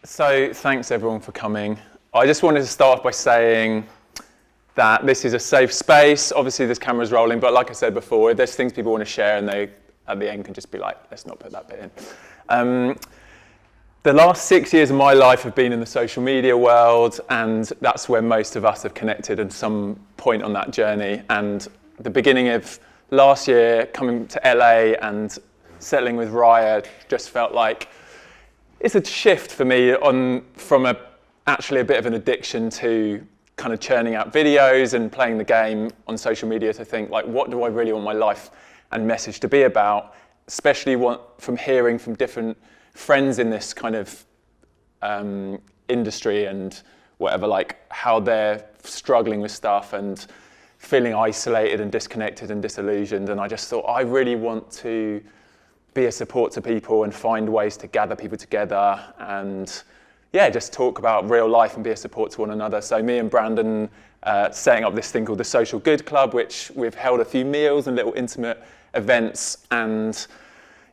So thanks everyone for coming. I just wanted to start off by saying that this is a safe space. Obviously this camera's rolling, but like I said before, if there's things people want to share and they at the end can just be like, let's not put that bit in. The last 6 years of my life have been in the social media world, and that's where most of us have connected at some point on that journey. And the beginning of last year, coming to LA and settling with Raya just felt like it's a shift for me from actually a bit of an addiction to kind of churning out videos and playing the game on social media to think like, what do I really want my life and message to be about? Especially from hearing from different friends in this kind of industry and whatever, like how they're struggling with stuff and feeling isolated and disconnected and disillusioned. And I just thought, I really want to be a support to people and find ways to gather people together and just talk about real life and be a support to one another. So me and Brandon setting up this thing called the Social Good Club, which we've held a few meals and little intimate events, and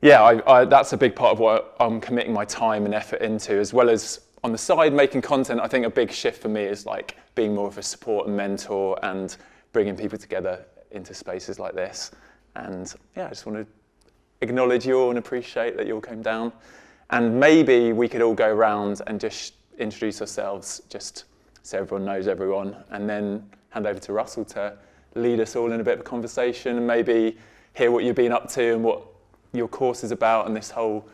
that's a big part of what I'm committing my time and effort into, as well as on the side making content. I think a big shift for me is like being more of a support and mentor and bringing people together into spaces like this. And I just want to acknowledge you all and appreciate that you all came down. And maybe we could all go around and just introduce ourselves, just so everyone knows everyone, and then hand over to Russell to lead us all in a bit of a conversation and maybe hear what you've been up to and what your course is about and this whole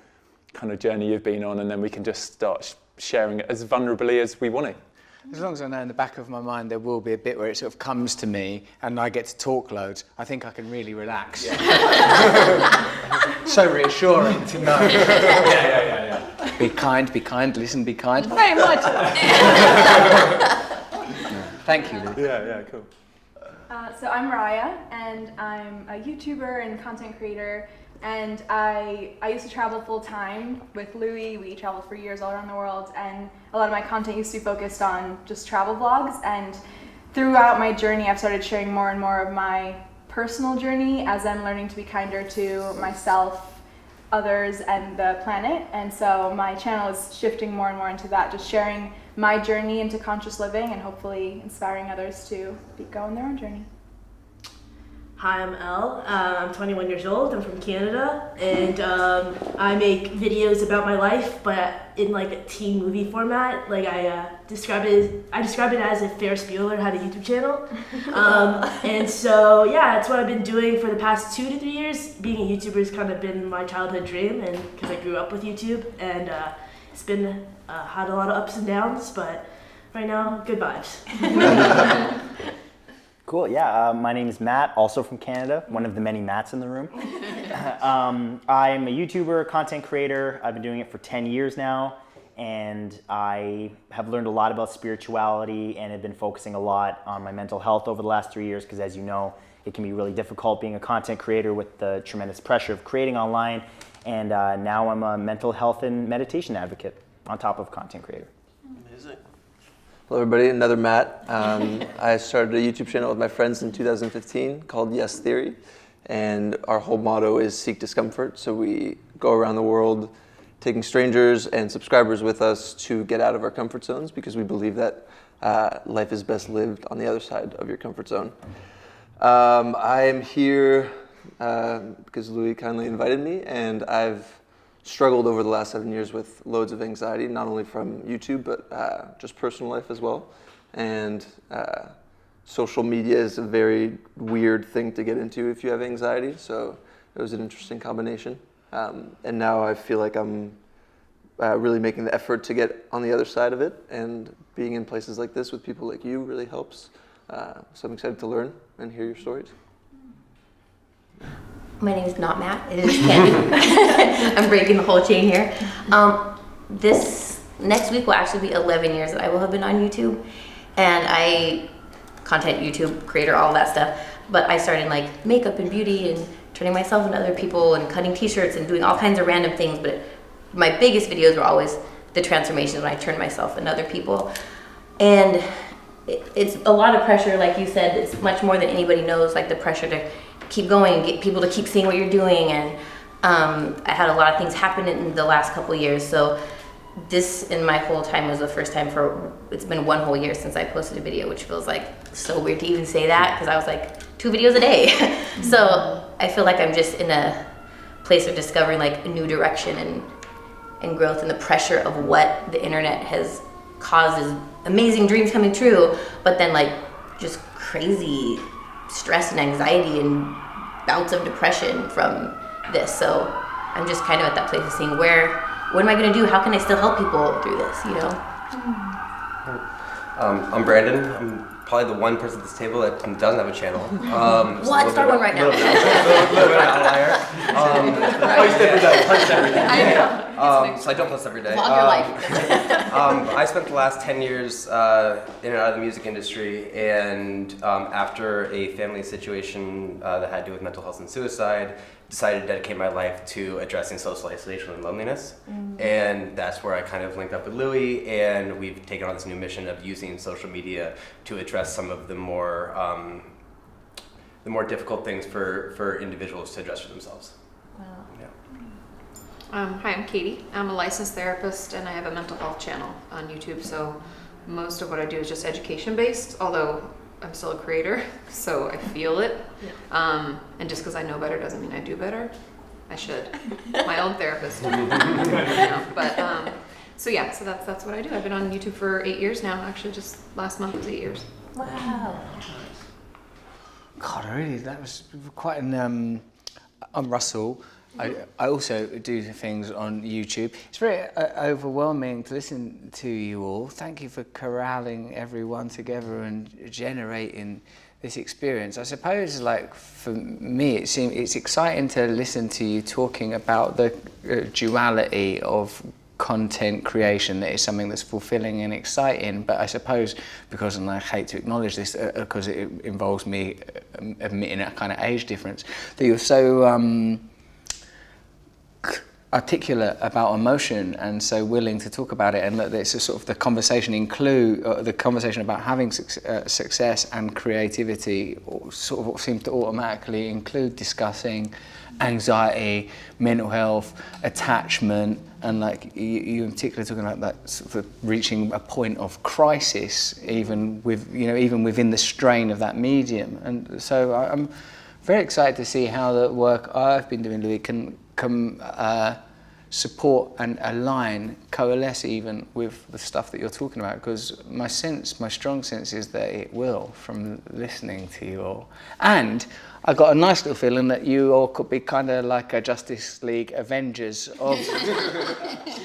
kind of journey you've been on, and then we can just start sharing it as vulnerably as we want to. As long as I know in the back of my mind there will be a bit where it sort of comes to me and I get to talk loads, I think I can really relax. Yeah. So reassuring to know. Yeah. Be kind, listen, be kind. Very much. Thank you, Luke. Yeah, cool. So I'm Raya, and I'm a YouTuber and content creator, and I used to travel full time with Louis. We traveled for years all around the world, and a lot of my content used to be focused on just travel vlogs. And throughout my journey, I've started sharing more and more of my personal journey as I'm learning to be kinder to myself, others, and the planet. And so my channel is shifting more and more into that, just sharing my journey into conscious living and hopefully inspiring others to go on their own journey. Hi, I'm Elle. I'm 21 years old. I'm from Canada, and I make videos about my life, but in like a teen movie format. Like I describe it as if Ferris Bueller had a YouTube channel, and so that's what I've been doing for the past 2 to 3 years. Being a YouTuber has kind of been my childhood dream, and because I grew up with YouTube, and it's been had a lot of ups and downs, but right now, good vibes. Cool, my name is Matt, also from Canada, one of the many Matts in the room. I'm a YouTuber, content creator. I've been doing it for 10 years now, and I have learned a lot about spirituality and have been focusing a lot on my mental health over the last 3 years, because as you know, it can be really difficult being a content creator with the tremendous pressure of creating online, and now I'm a mental health and meditation advocate on top of content creator. Amazing. Hello everybody, another Matt. I started a YouTube channel with my friends in 2015 called Yes Theory, and our whole motto is seek discomfort. So we go around the world taking strangers and subscribers with us to get out of our comfort zones, because we believe that life is best lived on the other side of your comfort zone. I am here because Louis kindly invited me, and I've struggled over the last 7 years with loads of anxiety, not only from YouTube, but just personal life as well. And social media is a very weird thing to get into if you have anxiety, so it was an interesting combination. And now I feel like I'm really making the effort to get on the other side of it, and being in places like this with people like you really helps. So I'm excited to learn and hear your stories. My name is not Matt, it is Kandee. I'm breaking the whole chain here. This next week will actually be 11 years that I will have been on YouTube, and I content YouTube creator, all that stuff, but I started in like makeup and beauty and turning myself into other people and cutting t-shirts and doing all kinds of random things, but my biggest videos were always the transformations when I turned myself into other people. And it's a lot of pressure, like you said. It's much more than anybody knows, like the pressure to keep going and get people to keep seeing what you're doing. And I had a lot of things happen in the last couple of years, so this in my whole time was the first time it's been 1 whole year since I posted a video, which feels like so weird to even say that because I was like 2 videos a day. So I feel like I'm just in a place of discovering like a new direction and growth, and the pressure of what the internet has caused is amazing dreams coming true, but then like just crazy stress and anxiety and bouts of depression from this. So I'm just kind of at that place of seeing what am I going to do? How can I still help people through this, you know? I'm Brandon. I'm probably the one person at this table that doesn't have a channel. What? Start one right now. A little bit of an outlier. So I don't post every day. Vlog your life. I spent the last 10 years in and out of the music industry, and after a family situation that had to do with mental health and suicide, decided to dedicate my life to addressing social isolation and loneliness. And that's where I kind of linked up with Louis, and we've taken on this new mission of using social media to address some of the more difficult things for individuals to address for themselves. Wow. Yeah. Hi, I'm Katie. I'm a licensed therapist and I have a mental health channel on YouTube. So most of what I do is just education based, although I'm still a creator, so I feel it. Yeah. And just because I know better doesn't mean I do better. I should. My own therapist. You know, but so that's what I do. I've been on YouTube for 8 years now. Actually, just last month was 8 years. Wow. God, that was quite an. I'm Russell. I also do things on YouTube. It's very overwhelming to listen to you all. Thank you for corralling everyone together and generating this experience. I suppose, like for me, it's exciting to listen to you talking about the duality of content creation. That is something that's fulfilling and exciting, but I suppose because, and I hate to acknowledge this because it involves me admitting a kind of age difference, that you're so articulate about emotion and so willing to talk about it, and that it's a sort of the conversation about having success and creativity sort of seems to automatically include discussing anxiety, mental health, attachment, and like you in particular talking about that sort of reaching a point of crisis even within the strain of that medium. And so I'm very excited to see how the work I've been doing, Louis, can support and align, coalesce even with the stuff that you're talking about, because my strong sense is that it will, from listening to you all. And I got a nice little feeling that you all could be kind of like a Justice League Avengers of,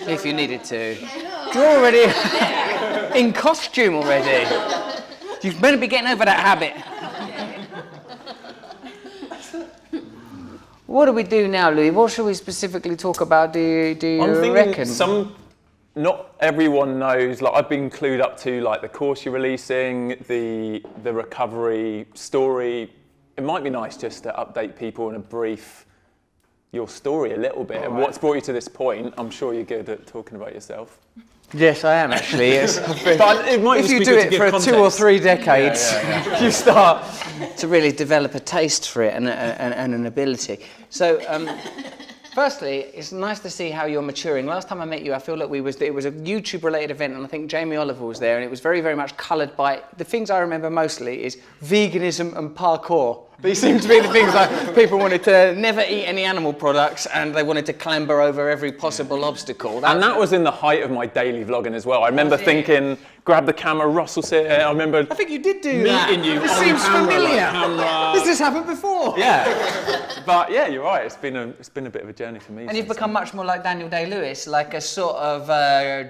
if you needed to. You're already in costume already. You've better be getting over that habit. What do we do now, Louis? What should we specifically talk about, do you reckon? Not everyone knows, like I've been clued up to like the course you're releasing, the recovery story. It might be nice just to update people in a brief, your story a little bit, and what's brought you to this point. I'm sure you're good at talking about yourself. Yes, I am actually. Yes. But it might if just you be do good to it give for context. 2 or 3 decades, Yeah. you start to really develop a taste for it and an ability. So, firstly, it's nice to see how you're maturing. Last time I met you, I feel like it was a YouTube-related event, and I think Jamie Oliver was there, and it was very, very much coloured by the things I remember mostly is veganism and parkour. These seem to be the things like people wanted to never eat any animal products, and they wanted to clamber over every possible obstacle. That was in the height of my daily vlogging as well. I remember thinking, grab the camera, Russell's here. I remember I think you did do meeting that. you This on seems camera, familiar. like, camera. This has happened before. Yeah, but yeah, you're right. It's been a bit of a journey for me. And you've since become much more like Daniel Day-Lewis, like a sort of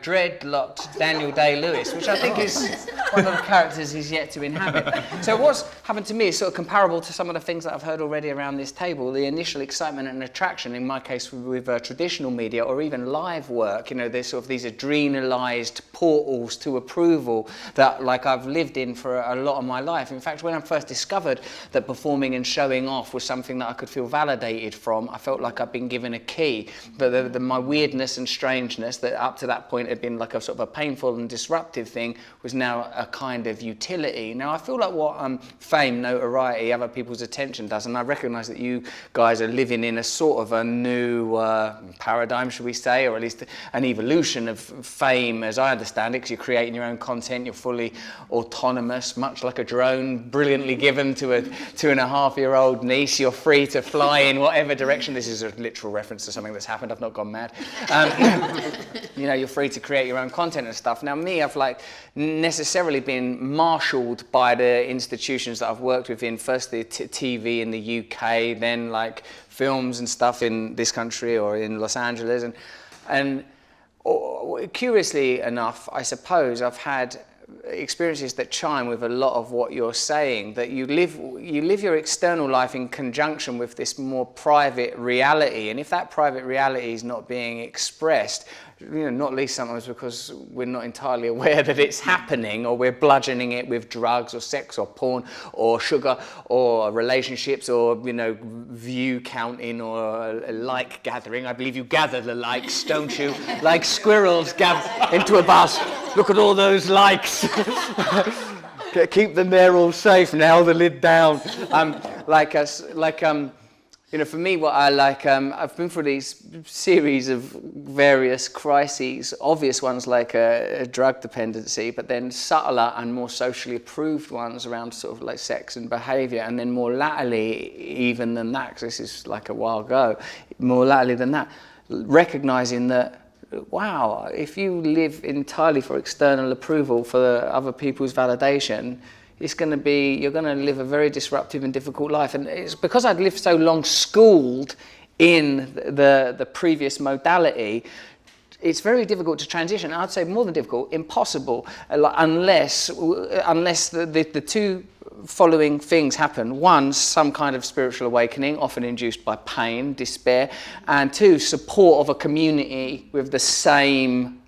dreadlocked Daniel Day-Lewis, which I think is one of the characters he's yet to inhabit. So what's happened to me is sort of comparable to some of the things that I've heard already around this table. The initial excitement and attraction, in my case with traditional media or even live work, there's sort of these adrenalized portals to approval that like I've lived in for a lot of my life. In fact, when I first discovered that performing and showing off was something that I could feel validated from, I felt like I'd been given a key. But my weirdness and strangeness that up to that point had been like a sort of a painful and disruptive thing was now a kind of utility. Now I feel like what fame, notoriety, other people people's attention does. And I recognise that you guys are living in a sort of a new paradigm, should we say, or at least an evolution of fame, as I understand it, because you're creating your own content, you're fully autonomous, much like a drone, brilliantly given to a 2.5-year-old niece. You're free to fly in whatever direction. This is a literal reference to something that's happened. I've not gone mad. You know, you're free to create your own content and stuff. Now, me, I've like necessarily been marshalled by the institutions that I've worked within, first the TV in the UK, then like films and stuff in this country or in Los Angeles. And curiously enough, I suppose I've had experiences that chime with a lot of what you're saying, that you live your external life in conjunction with this more private reality, and if that private reality is not being expressed, you know, not least sometimes because we're not entirely aware that it's happening, or we're bludgeoning it with drugs or sex or porn or sugar or relationships or, you know, view counting or like gathering. I believe you gather the likes, don't you? Like squirrels gather into a bus. Look at all those likes. Keep them there all safe. Nail the lid down. You know, for me, what I like, I've been through these series of various crises, obvious ones like a drug dependency, but then subtler and more socially approved ones around sort of like sex and behaviour, and then more latterly even than that, because this is like a while ago, more latterly than that, recognising that, wow, if you live entirely for external approval, for other people's validation, you're going to live a very disruptive and difficult life. And it's because I'd lived so long schooled in the previous modality, it's very difficult to transition. I'd say more than difficult, impossible, unless the two following things happen. One, some kind of spiritual awakening, often induced by pain, despair, and two, support of a community with the same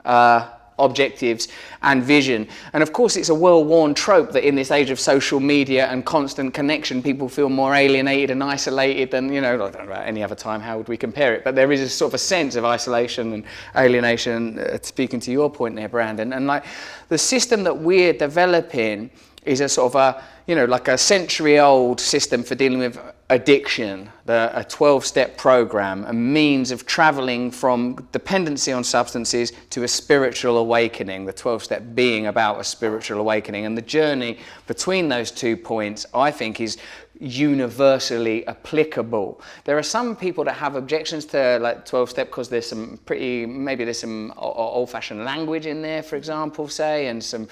objectives and vision. And of course, it's a well-worn trope that in this age of social media and constant connection, people feel more alienated and isolated than, you know, I don't know about any other time, how would we compare it? But there is a sort of a sense of isolation and alienation, speaking to your point there, Brandon. And like the system that we're developing is a sort of a, you know, like a century-old system for dealing with addiction, a 12-step program, a means of traveling from dependency on substances to a spiritual awakening, the 12-step being about a spiritual awakening. And the journey between those 2 points, I think, is universally applicable. There are some people that have objections to like 12-step because there's some old-fashioned language in there, for example, say, and some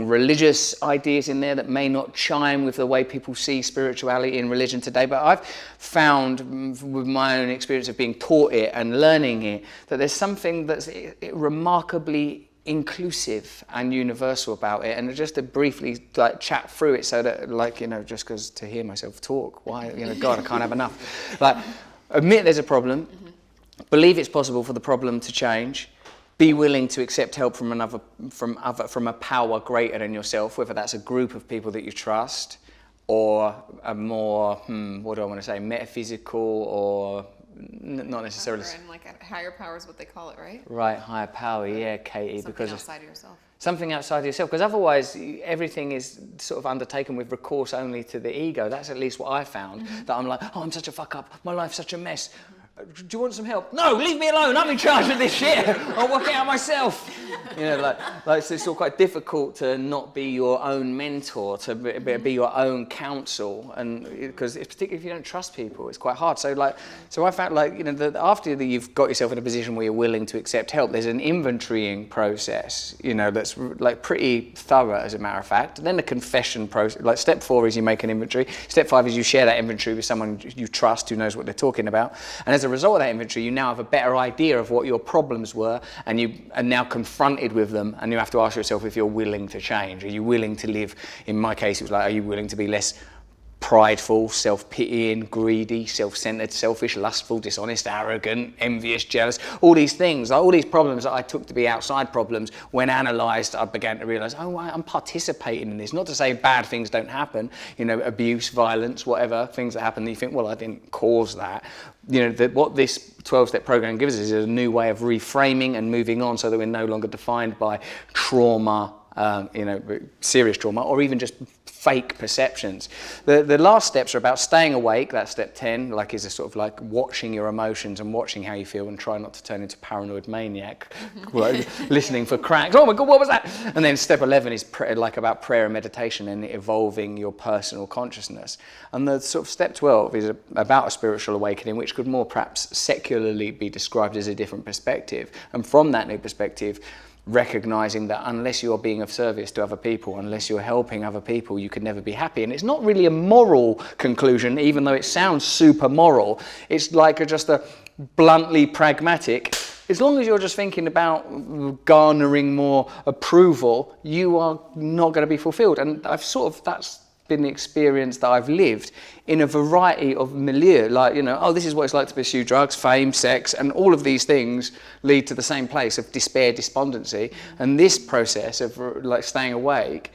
religious ideas in there that may not chime with the way people see spirituality in religion today. But I've found, with my own experience of being taught it and learning it, that there's something that's remarkably inclusive and universal about it. And just to briefly like chat through it, so that, like, you know, just because to hear myself talk, why, you know, God, I can't have enough. Like, admit there's a problem, believe it's possible for the problem to change, be willing to accept help from a power greater than yourself, whether that's a group of people that you trust or a more what do I want to say, metaphysical or not necessarily. And like a higher power is what they call it, right? Right, higher power, yeah, Katie. Something because outside of yourself. Something outside of yourself, because otherwise everything is sort of undertaken with recourse only to the ego. That's at least what I found. That I'm like, oh, I'm such a fuck up. My life's such a mess. Do you want some help? No, leave me alone. I'm in charge of this shit. I'll work it out myself. You know, like so it's all quite difficult to not be your own mentor, to be your own counsel, and because particularly if you don't trust people, it's quite hard. So I found, like, you know, that after you've got yourself in a position where you're willing to accept help, there's an inventorying process, you know, that's like pretty thorough, as a matter of fact. And then the confession process. Like step 4 is you make an inventory. Step 5 is you share that inventory with someone you trust who knows what they're talking about. And as a result of that inventory, you now have a better idea of what your problems were, and you are now confronted with them, and you have to ask yourself if you're willing to change. Are you willing to live, in my case it was like, are you willing to be less prideful, self-pitying, greedy, self-centered, selfish, lustful, dishonest, arrogant, envious, jealous, all these things, all these problems that I took to be outside problems, when analysed, I began to realise, oh, I'm participating in this. Not to say bad things don't happen, you know, abuse, violence, whatever, things that happen, that you think, well, I didn't cause that. You know, what this 12-step program gives us is a new way of reframing and moving on, so that we're no longer defined by trauma serious trauma, or even just fake perceptions. The last steps are about staying awake. That's step 10, like is a sort of like watching your emotions and watching how you feel and try not to turn into paranoid maniac, listening for cracks. Oh my God, what was that? And then step 11 is like about prayer and meditation and evolving your personal consciousness. And the sort of step 12 is about a spiritual awakening, which could more perhaps secularly be described as a different perspective. And from that new perspective, recognizing that unless you're being of service to other people, unless you're helping other people, you can never be happy. And it's not really a moral conclusion, even though it sounds super moral. It's like just a bluntly pragmatic. As long as you're just thinking about garnering more approval, you are not going to be fulfilled. And that's been the experience that I've lived in a variety of milieu, like, this is what it's like to pursue drugs, fame, sex, and all of these things lead to the same place of despair, despondency. And this process of like staying awake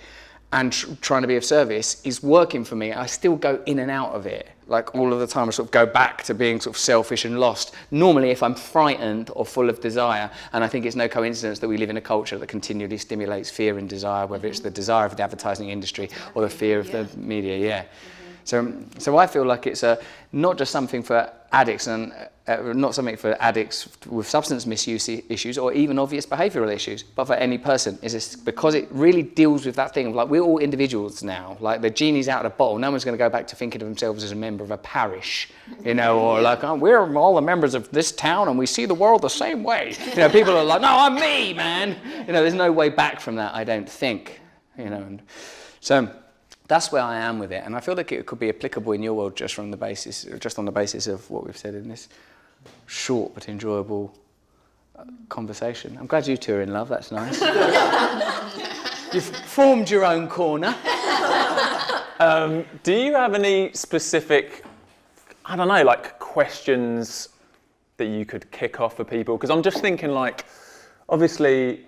and trying to be of service is working for me. I still go in and out of it. Like all of the time I sort of go back to being sort of selfish and lost. Normally if I'm frightened or full of desire, and I think it's no coincidence that we live in a culture that continually stimulates fear and desire, whether it's the desire of the advertising industry or the fear of the media, So I feel like it's not just something for addicts and not something for addicts with substance misuse issues or even obvious behavioural issues, but for any person. Is because it really deals with that thing of like we're all individuals now. Like the genie's out of the bottle. No one's going to go back to thinking of themselves as a member of a parish, or like we're all the members of this town and we see the world the same way. People are like, no, I'm me, man. There's no way back from that. I don't think. And so. That's where I am with it, and I feel like it could be applicable in your world just on the basis of what we've said in this short but enjoyable conversation. I'm glad you two are in love. That's nice. You've formed your own corner. Do you have any specific, questions that you could kick off for people? Because I'm just thinking, obviously.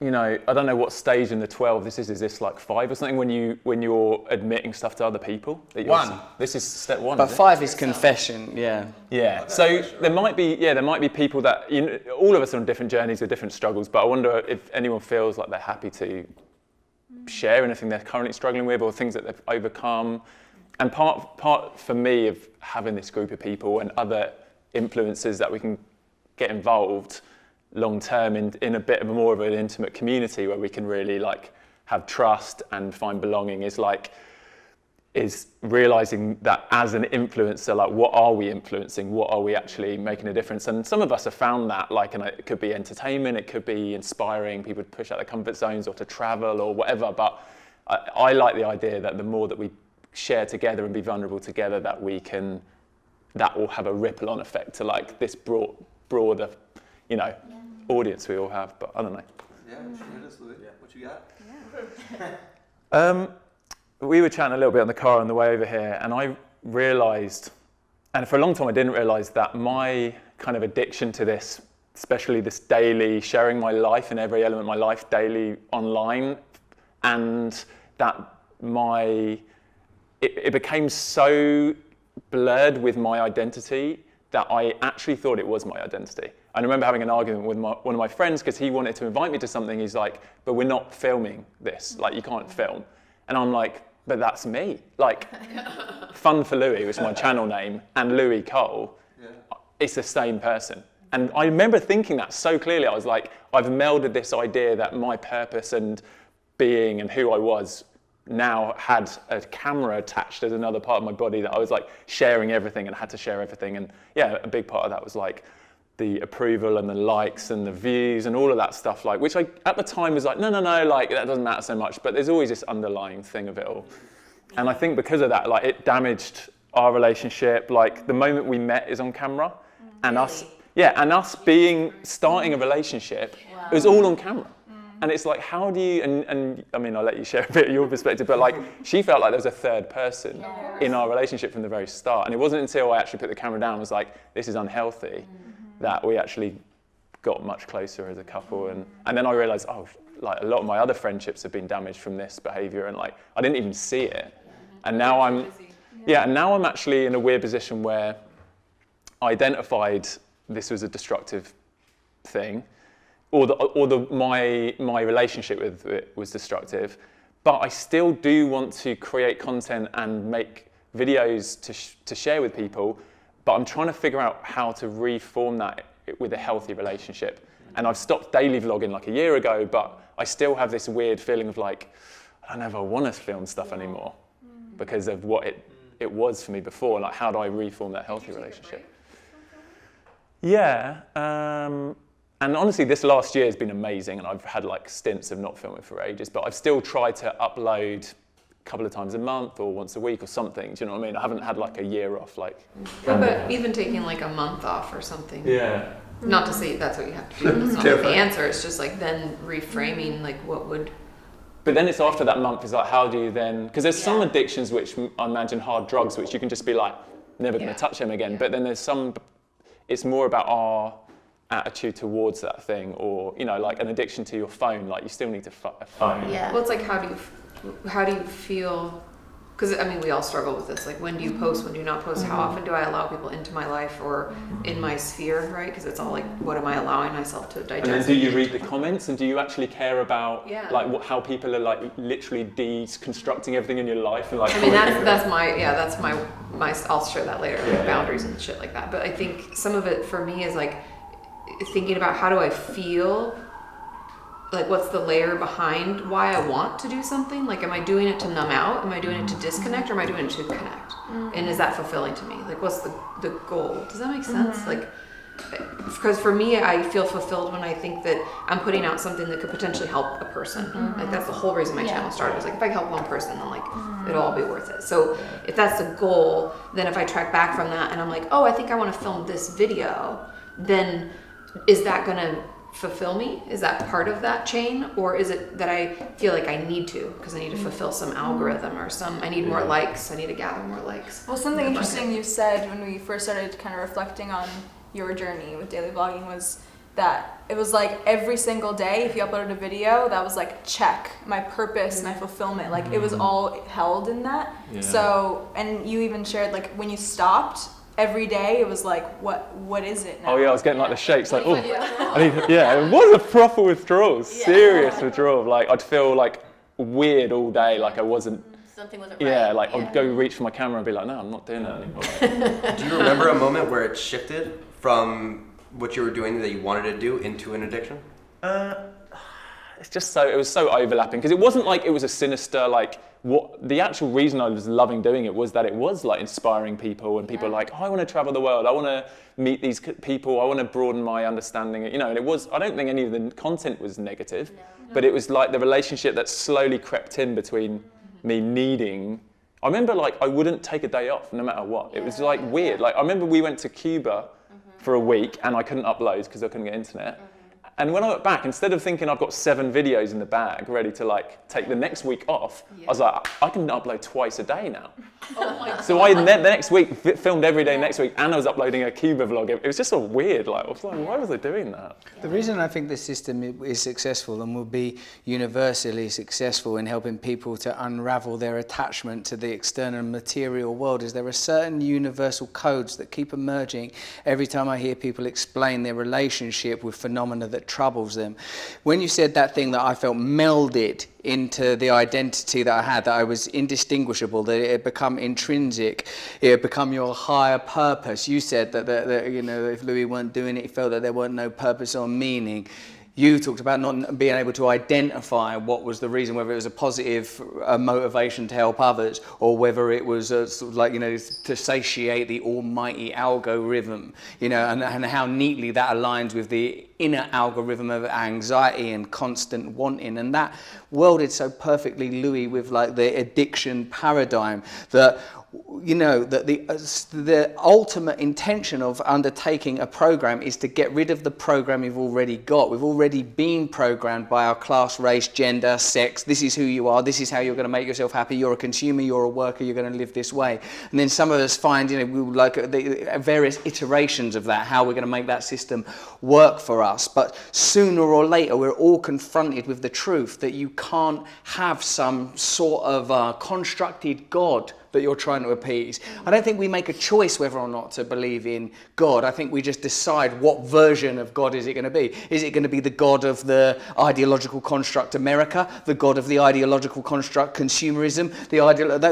I don't know what stage in the 12 this is. Is this like 5 or something when you're admitting stuff to other people? This is step 1. But 5 is confession, yeah. Yeah. So there might be people that all of us are on different journeys with different struggles. But I wonder if anyone feels like they're happy to share anything they're currently struggling with or things that they've overcome. And part for me of having this group of people and other influences that we can get involved long term in a bit of more of an intimate community where we can really have trust and find belonging is realizing that as an influencer, what are we influencing? What are we actually making a difference? And some of us have found that, and it could be entertainment, it could be inspiring people to push out their comfort zones or to travel or whatever. But I like the idea that the more that we share together and be vulnerable together, that will have a ripple on effect to this broader, audience we all have, but I don't know. Yeah, hit us, Louis. Yeah. What you got? Yeah. We were chatting a little bit on the car on the way over here, and I realised, and for a long time I didn't realise that my kind of addiction to this, especially this daily sharing my life in every element of my life daily online, and that it became so blurred with my identity that I actually thought it was my identity. I remember having an argument with one of my friends because he wanted to invite me to something. He's like, but we're not filming this. You can't film. And I'm like, but that's me. FunForLouis was my channel name, and Louis Cole, it's the same person. And I remember thinking that so clearly. I was like, I've melded this idea that my purpose and being and who I was now had a camera attached as another part of my body that I was sharing everything and had to share everything. And yeah, a big part of that was the approval and the likes and the views and all of that stuff, which I at the time was no, that doesn't matter so much, but there's always this underlying thing of it all. And I think because of that, it damaged our relationship. The moment we met is on camera, and really? starting a relationship, it was all on camera. And it's how do you, and I mean, I'll let you share a bit of your perspective, but she felt like there was a third person in our relationship from the very start. And it wasn't until I actually put the camera down and was this is unhealthy, that we actually got much closer as a couple. And then I realized, a lot of my other friendships have been damaged from this behavior, and I didn't even see it. And now I'm actually in a weird position where I identified this was a destructive thing. my relationship with it was destructive. But I still do want to create content and make videos to share with people. But I'm trying to figure out how to reform that with a healthy relationship. And I've stopped daily vlogging like a year ago, but I still have this weird feeling of like, I don't ever want to film stuff anymore because of what it was for me before. Like, how do I reform that healthy relationship? Yeah. And honestly, this last year has been amazing, and I've had like stints of not filming for ages, but I've still tried to upload a couple of times a month or once a week or something. Do you know what I mean? I haven't had like a year off. Like, but even taking like a month off or something. Yeah. Not to say that's what you have to do. It's not like the answer. It's just like then reframing like what would. But then it's after that month is like, how do you then? Because there's some addictions which I imagine hard drugs, which you can just be like, never going to touch them again. But then there's some. It's more about our attitude towards that thing, or you know, like an addiction to your phone. Like you still need to a phone. Yeah. Well, it's like how do you feel? Because I mean, we all struggle with this. Like, when do you post? When do you not post? How often do I allow people into my life or in my sphere? Right? Because it's all like, what am I allowing myself to digest? And then, do you read the comments? And do you actually care about like how people are like literally deconstructing everything in your life? And like, I mean, that's my. I'll share that later. Like boundaries and shit like that. But I think some of it for me is like thinking about how do I feel. Like, what's the layer behind why I want to do something? Like, am I doing it to numb out? Am I doing it to disconnect, or am I doing it to connect? And is that fulfilling to me? Like, what's the goal? Does that make sense? Like, because for me, I feel fulfilled when I think that I'm putting out something that could potentially help a person. Like, that's the whole reason my channel started. Was like, if I can help one person, then like it'll all be worth it. So if that's the goal, then if I track back from that and I'm like, oh, I think I want to film this video, then is that gonna fulfill me? Is that part of that chain, or is it that I feel like I need to because I need to fulfill some algorithm or I need more likes, I need to gather more likes? Well, something interesting you said when we first started kind of reflecting on your journey with daily vlogging was that it was like every single day if you uploaded a video, that was like check my purpose, my fulfillment, like it was all held in that. So, and you even shared like when you stopped every day, it was like, what is it now? Oh yeah, I was getting like the shakes, like, oh, it was a proper withdrawal, serious withdrawal. Like, I'd feel like weird all day, like I wasn't. Something wasn't right. Yeah, like I'd go reach for my camera and be like, no, I'm not doing that anymore. Do you remember a moment where it shifted from what you were doing that you wanted to do into an addiction? It's just it was so overlapping, because it wasn't like it was a sinister, like, what the actual reason I was loving doing it was that it was like inspiring people, and people are like, oh, I want to travel the world, I want to meet these people, I want to broaden my understanding, you know. And it was, I don't think any of the content was negative, but it was like the relationship that slowly crept in between me needing. I remember like I wouldn't take a day off no matter what. It was like weird. Like I remember we went to Cuba for a week and I couldn't upload because I couldn't get internet. And when I went back, instead of thinking I've got 7 videos in the bag ready to like take the next week off, I was like, I can upload twice a day now. Oh my God. So I the next week filmed every day next week, and I was uploading a Cuba vlog. It was just so weird. Like I was like, why was I doing that? The reason I think this system is successful and will be universally successful in helping people to unravel their attachment to the external material world is there are certain universal codes that keep emerging every time I hear people explain their relationship with phenomena that troubles them. When you said that thing that I felt melded into the identity that I had, that I was indistinguishable, that it had become intrinsic, it had become your higher purpose. You said that you know, if Louis weren't doing it, he felt that there weren't no purpose or meaning. You talked about not being able to identify what was the reason, whether it was a positive motivation to help others, or whether it was sort of like, you know, to satiate the almighty algorithm, you know, and how neatly that aligns with the inner algorithm of anxiety and constant wanting. And that welded so perfectly, Louis, with like the addiction paradigm, that, you know, that the ultimate intention of undertaking a program is to get rid of the program you've already got. We've already been programmed by our class, race, gender, sex. This is who you are. This is how you're going to make yourself happy. You're a consumer. You're a worker. You're going to live this way. And then some of us find, you know, we like the various iterations of that, how we're going to make that system work for us. But sooner or later, we're all confronted with the truth that you can't have some sort of constructed God that you're trying to appease. I don't think we make a choice whether or not to believe in God. I think we just decide what version of God is it going to be. Is it going to be the God of the ideological construct America, the God of the ideological construct consumerism?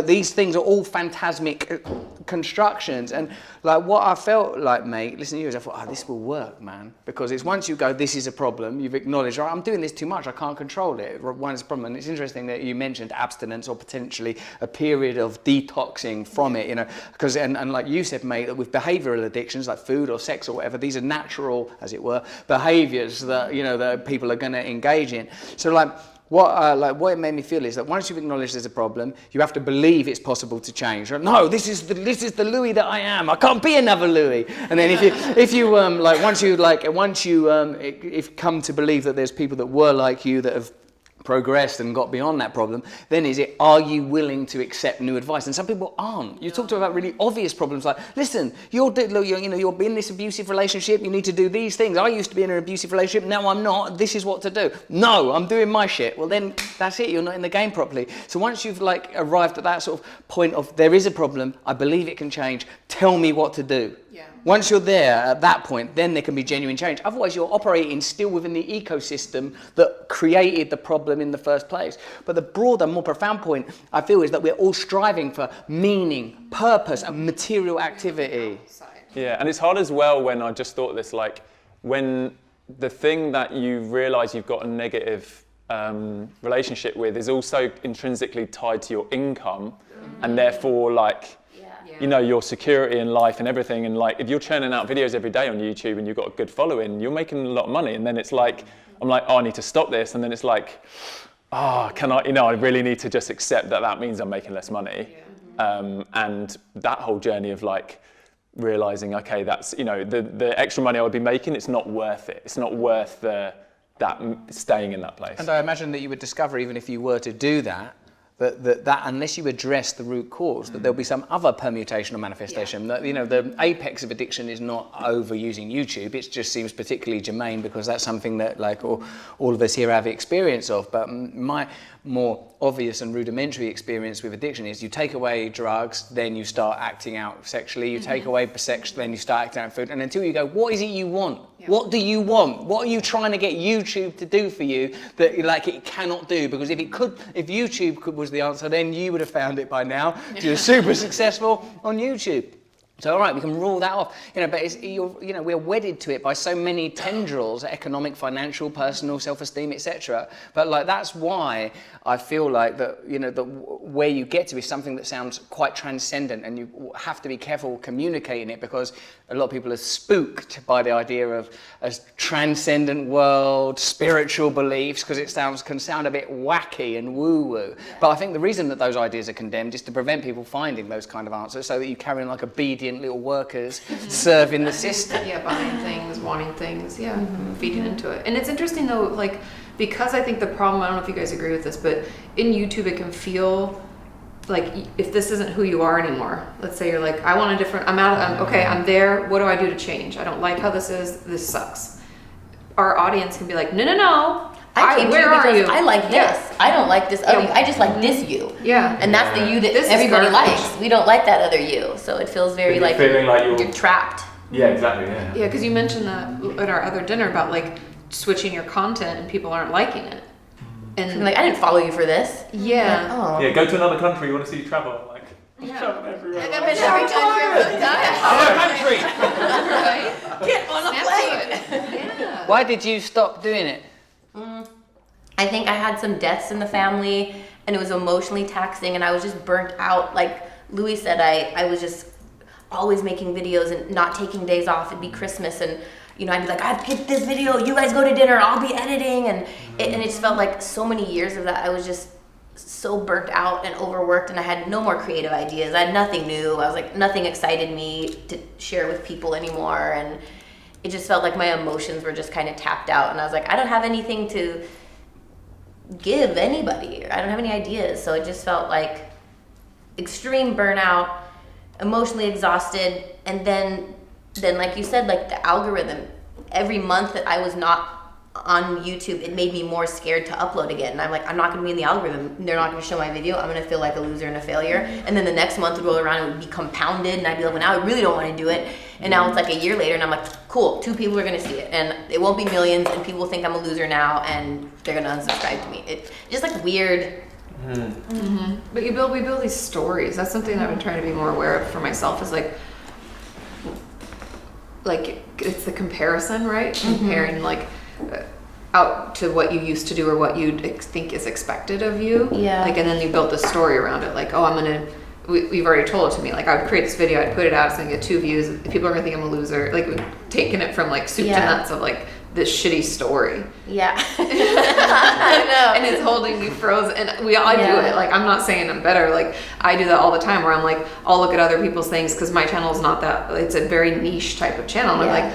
These things are all phantasmic constructions. And like what I felt like, mate, listen to you, is I thought, this will work, man. Because it's once you go, this is a problem, you've acknowledged, right, I'm doing this too much, I can't control it. One is a problem. And it's interesting that you mentioned abstinence or potentially a period of detoxing from it, you know, because, and like you said, mate, that with behavioural addictions like food or sex or whatever, these are natural, as it were, behaviours that, you know, that people are going to engage in. So what it made me feel is that once you've acknowledged there's a problem, you have to believe it's possible to change. No, this is the Louis that I am. I can't be another Louis. And then if you come to believe that there's people that were like you that have progressed and got beyond that problem, then are you willing to accept new advice? And some people aren't. You talked about really obvious problems like, listen, you're in this abusive relationship, you need to do these things. I used to be in an abusive relationship, now I'm not, this is what to do. No, I'm doing my shit. Well then, that's it, you're not in the game properly. So once you've like arrived at that sort of point of, there is a problem, I believe it can change, tell me what to do. Yeah. Once you're there at that point, then there can be genuine change. Otherwise, you're operating still within the ecosystem that created the problem in the first place. But the broader, more profound point, I feel, is that we're all striving for meaning, purpose, and material activity. Yeah, and it's hard as well when I just thought this, like, when the thing that you realise you've got a negative relationship with is also intrinsically tied to your income, and therefore, like, you know, your security in life and everything. And like, if you're churning out videos every day on YouTube and you've got a good following, you're making a lot of money. And then it's like, I'm like, I need to stop this. And then it's like, can I, I really need to just accept that means I'm making less money. And that whole journey of like realizing, okay, that's, the extra money I would be making, it's not worth it. It's not worth that staying in that place. And I imagine that you would discover, even if you were to do that unless you address the root cause, that there'll be some other permutation or manifestation. That, the apex of addiction is not overusing YouTube. It just seems particularly germane because that's something that like all of us here have experience of. But my more obvious and rudimentary experience with addiction is you take away drugs, then you start acting out sexually. You take away sex, then you start acting out food. And until you go, what is it you want? Yeah. What do you want? What are you trying to get YouTube to do for you that like it cannot do? Because if YouTube was the answer, then you would have found it by now. You're super successful on YouTube. So all right, we can rule that off, but we're wedded to it by so many tendrils: economic, financial, personal, self-esteem, etc. But like that's why I feel like that where you get to is something that sounds quite transcendent, and you have to be careful communicating it because a lot of people are spooked by the idea of a transcendent world, spiritual beliefs, because it can sound a bit wacky and woo-woo. Yeah. But I think the reason that those ideas are condemned is to prevent people finding those kind of answers, so that you carry on like obedient little workers serving the system. Yeah, buying things, wanting things, feeding into it. And it's interesting though, like, because I think the problem, I don't know if you guys agree with this, but in YouTube it can feel like if this isn't who you are anymore, let's say you're like, I want a different, I'm there, what do I do to change? I don't like how this is, this sucks. Our audience can be like, no, where are you? I like this. I don't like this other you. I just like this you. Yeah. And that's the you that everybody likes. We don't like that other you. So it feels very like you're trapped. Yeah, exactly. Yeah. Yeah, because you mentioned that at our other dinner about like switching your content and people aren't liking it. And like, I didn't follow you for this. Yeah. Like, oh. Yeah, go to another country, you want to see you travel. Like, travel I've everywhere. been every country. Right? Get on a plane. Yeah. Why did you stop doing it? I think I had some deaths in the family and it was emotionally taxing and I was just burnt out. Like Louis said, I was just always making videos and not taking days off. It'd be Christmas and I'd be like, I have to get this video, you guys go to dinner, I'll be editing. And it just felt like so many years of that. I was just so burnt out and overworked and I had no more creative ideas. I had nothing new. I was like, nothing excited me to share with people anymore. And it just felt like my emotions were just kind of tapped out. And I was like, I don't have anything to give anybody. I don't have any ideas. So it just felt like extreme burnout, emotionally exhausted. And then like you said, like the algorithm, every month that I was not on YouTube, it made me more scared to upload again. And I'm like, I'm not gonna be in the algorithm. They're not gonna show my video. I'm gonna feel like a loser and a failure. And then the next month would roll around and it would be compounded. And I'd be like, well, now I really don't wanna do it. And now it's like a year later and I'm like, cool, 2 people are gonna see it. And it won't be millions and people will think I'm a loser now and they're gonna unsubscribe to me. It's just like weird. But we build these stories. That's something that I've been trying to be more aware of for myself is like it's the comparison, right? Comparing like out to what you used to do or what you think is expected of you. Yeah. Like, and then you build the story around it. Like, oh, we've already told it to me. Like, I would create this video, I'd put it out, it's gonna get 2 views. People are gonna think I'm a loser. Like, we've taken it from like soup to nuts of like this shitty story. Yeah. I know. And it's holding me frozen. And I do it. Like, I'm not saying I'm better. Like, I do that all the time where I'm like, I'll look at other people's things because my channel is not that, it's a very niche type of channel. And I'm like,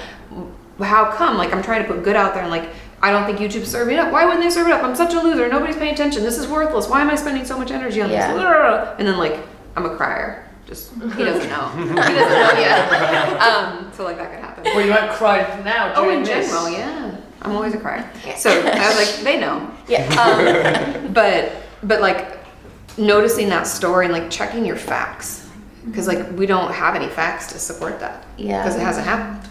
how come? Like, I'm trying to put good out there and like, I don't think YouTube's serving it up. Why wouldn't they serve it up? I'm such a loser. Nobody's paying attention. This is worthless. Why am I spending so much energy on this? And then like, I'm a crier. Just, he doesn't know. He doesn't know yet. So like that could happen. Well, you might cry now. Oh, during in this. general, yeah. I'm always a crier. So I was like, they know. Yeah. But like noticing that story and like checking your facts. Because like we don't have any facts to support that. Yeah. Because it hasn't happened.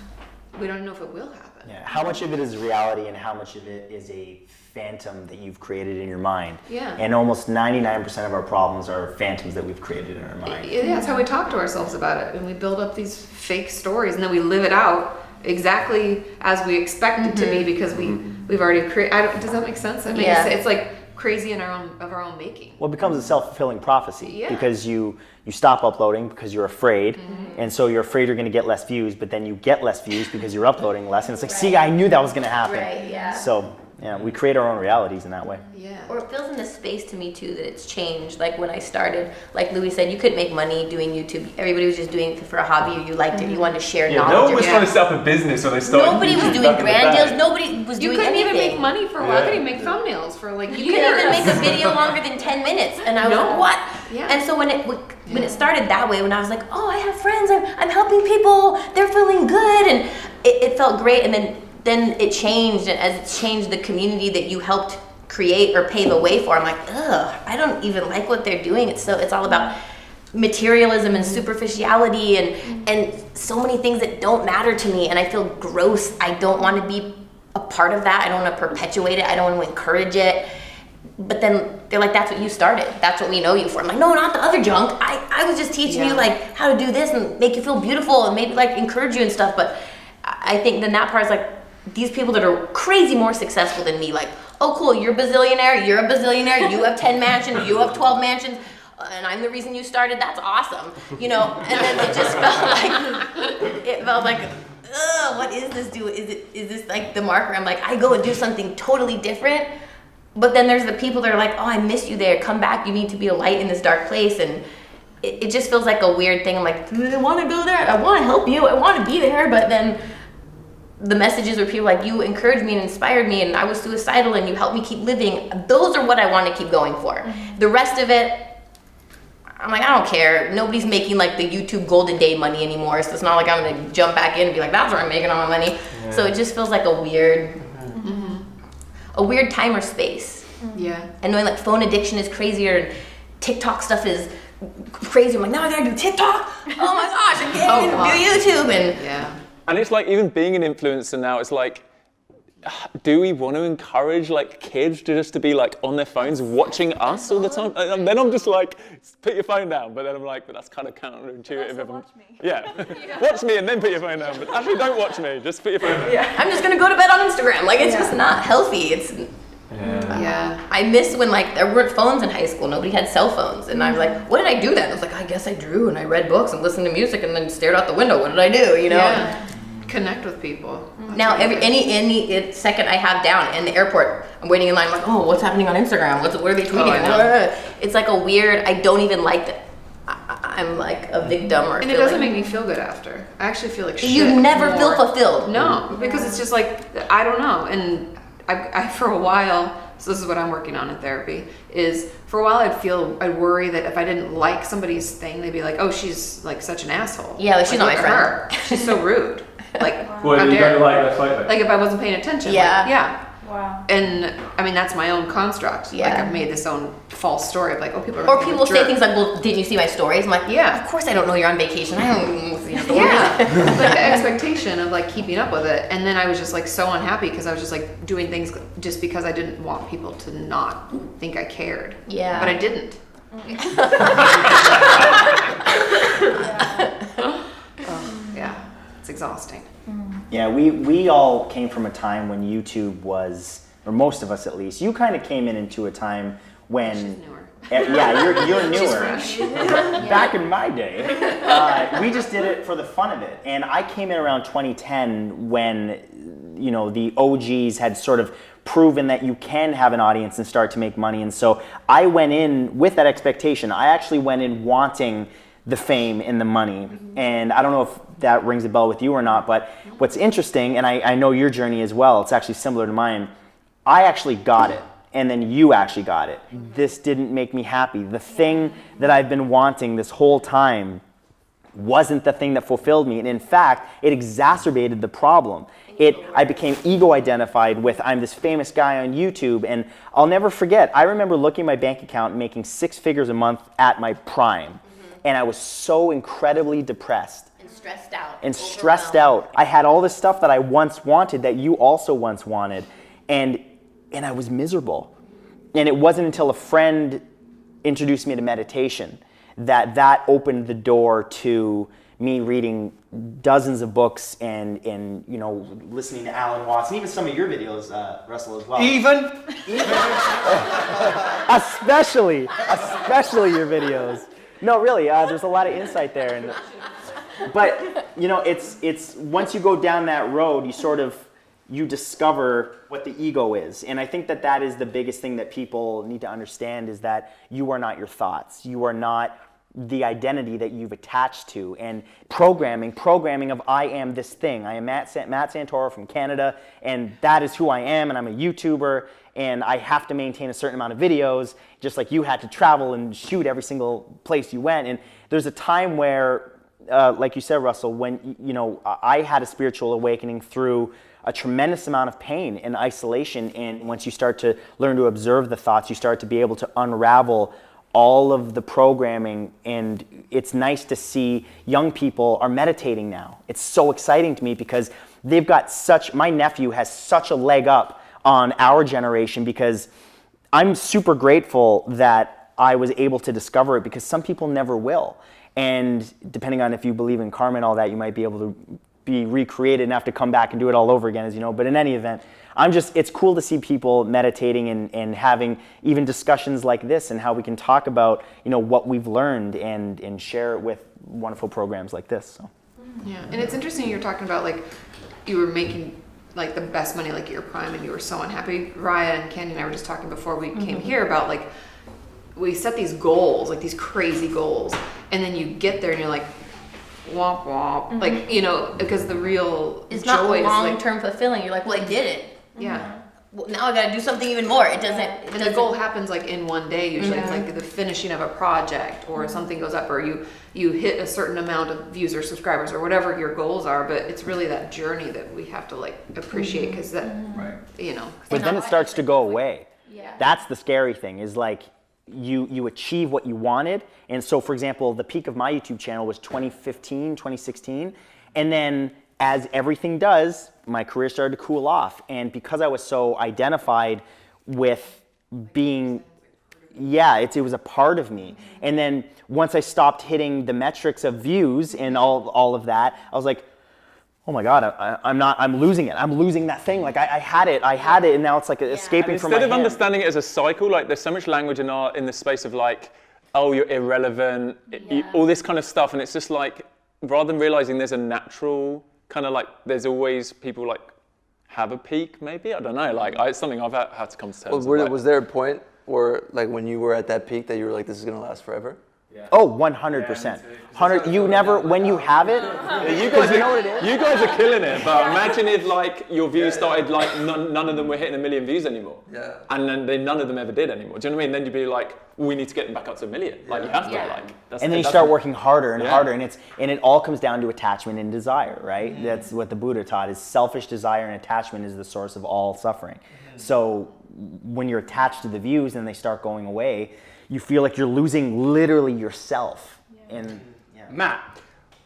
We don't know if it will happen. Yeah. How much of it is reality and how much of it is a phantom that you've created in your mind? Yeah. And almost 99% of our problems are phantoms that we've created in our mind. Yeah, that's how we talk to ourselves about it. And we build up these fake stories and then we live it out exactly as we expect it to be because we've already created. Does that make sense? It's like crazy in our own making. Well, it becomes a self-fulfilling prophecy. Yeah. Because you stop uploading because you're afraid, and so you're afraid you're going to get less views, but then you get less views because you're uploading less, and it's like, see, I knew that was going to happen. Right, yeah. So yeah, we create our own realities in that way. Yeah. Or it feels in this space to me too that it's changed. Like when I started, like Louis said, you couldn't make money doing YouTube. Everybody was just doing it for a hobby, or you liked it, you wanted to share knowledge. No one was trying to set up a business, or they started. Nobody was YouTube doing back in the brand day. deals. Nobody was You doing couldn't anything. even make money for a while. I couldn't even make thumbnails for like You years. couldn't even make a video longer than 10 minutes. And I was like, what? Yeah. And so when it started that way, when I was like, oh, I have friends, I'm helping people, they're feeling good, and it felt great. And then it changed, and as it's changed, the community that you helped create or pave the way for, I'm like, ugh, I don't even like what they're doing. It's all about materialism and superficiality and so many things that don't matter to me, and I feel gross. I don't want to be a part of that. I don't want to perpetuate it. I don't want to encourage it. But then they're like, that's what you started. That's what we know you for. I'm like, no, not the other junk. I was just teaching you like how to do this and make you feel beautiful and maybe like encourage you and stuff. But I think then that part is like these people that are crazy more successful than me, like, oh cool, you're a bazillionaire, you're a bazillionaire, you have 10 mansions, you have 12 mansions, and I'm the reason you started. That's awesome, you know. And then it just felt like ugh, what is this do? Is this like the marker? I'm like, I go and do something totally different. But then there's the people that are like, oh, I miss you there. Come back. You need to be a light in this dark place. And it just feels like a weird thing. I'm like, I want to go there. I want to help you. I want to be there. But then the messages where people are like, you encouraged me and inspired me, and I was suicidal, and you helped me keep living. Those are what I want to keep going for. The rest of it, I'm like, I don't care. Nobody's making like the YouTube golden day money anymore. So it's not like I'm going to jump back in and be like, that's where I'm making all my money. Yeah. So it just feels like a weird time or space. Yeah. And knowing like phone addiction is crazier and TikTok stuff is crazy. I'm like, now I gotta do TikTok? Oh my gosh, I can't even do YouTube. And it's like, even being an influencer now, it's like, do we want to encourage like kids to be like on their phones watching us all the time? And then I'm just like, put your phone down. But then I'm like, but that's kind of counterintuitive. Also watch me. Yeah. Watch me and then put your phone down. But actually don't watch me, just put your phone down. Yeah. I'm just gonna go to bed on Instagram. Like it's just not healthy. It's I miss when like there weren't phones in high school. Nobody had cell phones. And I was like, what did I do then? I was like, I guess I drew and I read books and listened to music and then stared out the window. What did I do? You know? Yeah. Connect with people. That's now any second I have down in the airport, I'm waiting in line. I'm like, oh, what's happening on Instagram? What are they tweeting? It's like a weird. I don't even like that. I'm like a victim, or and it doesn't make me feel good after. I actually feel like shit. You never feel fulfilled. No, because it's just like I don't know. And I for a while. So this is what I'm working on in therapy. Is for a while I'd worry that if I didn't like somebody's thing, they'd be like, oh, she's like such an asshole. Yeah, like, she's not my friend. Her. She's so rude. Like, Well, how you dare don't like that photo. Like if I wasn't paying attention. Yeah. Like, yeah. Wow. And I mean, that's my own construct. Like, Yeah. I've made this own false story of like, oh, people are Or gonna people think say I'm a things jerk. like, well, didn't you see my stories? I'm like, Yeah. of course I don't know you're on vacation. I don't see your stories. Yeah, like the expectation of like keeping up with it, and then I was just like so unhappy because I was just like doing things just because I didn't want people to not think I cared. Yeah. But I didn't. Yeah, it's exhausting. Yeah, we all came from a time when YouTube was, or most of us at least, you kind of came into a time when... She's newer. Yeah, you're newer. She's fresh. Back in my day, we just did it for the fun of it. And I came in around 2010 when, you know, the OGs had sort of proven that you can have an audience and start to make money. And so I went in with that expectation. I actually went in wanting the fame and the money. And I don't know if that rings a bell with you or not, but what's interesting, and I know your journey as well, it's actually similar to mine, I actually got it. And then you actually got it. This didn't make me happy. The thing that I've been wanting this whole time wasn't the thing that fulfilled me. And in fact, it exacerbated the problem. I became ego identified with, I'm this famous guy on YouTube. And I'll never forget, I remember looking at my bank account and making 6 figures a month at my prime. And I was so incredibly depressed. And stressed out. I had all this stuff that I once wanted that you also once wanted. And I was miserable. And it wasn't until a friend introduced me to meditation that opened the door to me reading dozens of books and you know, listening to Alan Watts and even some of your videos, Russell, as well. Especially your videos. No, really, there's a lot of insight there. But you know, it's once you go down that road, you discover what the ego is. And I think that is the biggest thing that people need to understand, is that you are not your thoughts. You are not the identity that you've attached to. And programming of I am this thing. I am Matt Santoro from Canada, and that is who I am, and I'm a YouTuber, and I have to maintain a certain amount of videos, just like you had to travel and shoot every single place you went. And there's a time where, like you said, Russell, when you know, I had a spiritual awakening through a tremendous amount of pain and isolation, and once you start to learn to observe the thoughts, you start to be able to unravel all of the programming. And it's nice to see young people are meditating now. It's so exciting to me because they've got my nephew has such a leg up on our generation, because I'm super grateful that I was able to discover it, because some people never will. And depending on if you believe in karma and all that, you might be able to be recreated and have to come back and do it all over again, as you know. But in any event, it's cool to see people meditating and having even discussions like this, and how we can talk about, you know, what we've learned and share it with wonderful programs like this. So. Yeah, and it's interesting you're talking about like you were making like the best money like at your prime and you were so unhappy. Raya and Kandee and I were just talking before we came here about like we set these goals, like these crazy goals, and then you get there and you're like, womp womp, like, you know, because the real It's joy not is long-term fulfilling. You're like, well, I did it. yeah. Well, now I gotta do something even more. It doesn't. And the goal happens like in one day usually. It's like the finishing of a project, or something goes up, or you hit a certain amount of views or subscribers or whatever your goals are. But it's really that journey that we have to like appreciate, because that, you know. But then it starts to go away. Yeah. That's the scary thing, is like you achieve what you wanted. And so, for example, the peak of my YouTube channel was 2015, 2016. And then, as everything does, my career started to cool off. And because I was so identified with being, it was a part of me. And then once I stopped hitting the metrics of views and all of that, I was like, oh my God, I'm losing it. I'm losing that thing. Like I had it, and now it's like escaping from my Instead of hand. understanding it as a cycle, like there's so much language in the space of like, oh, you're irrelevant, all this kind of stuff. And it's just like, rather than realizing there's a natural kind of like, there's always people like have a peak, maybe, I don't know. Like it's something I've had to come to terms with. Was there a point where like when you were at that peak that you were like, this is gonna last forever? Oh, 100%. 100. You never, when you have it, You guys, know what it is? You guys are killing it, but imagine if like your views started like none of them were hitting 1 million views anymore. Yeah. And then none of them ever did anymore. Do you know what I mean? Then you'd be like, well, we need to get them back up to 1 million. Like you have to like. And then you start working harder and harder, and it all comes down to attachment and desire, right? That's what the Buddha taught: is selfish desire and attachment is the source of all suffering. So when you're attached to the views and they start going away, you feel like you're losing literally yourself. And Matt,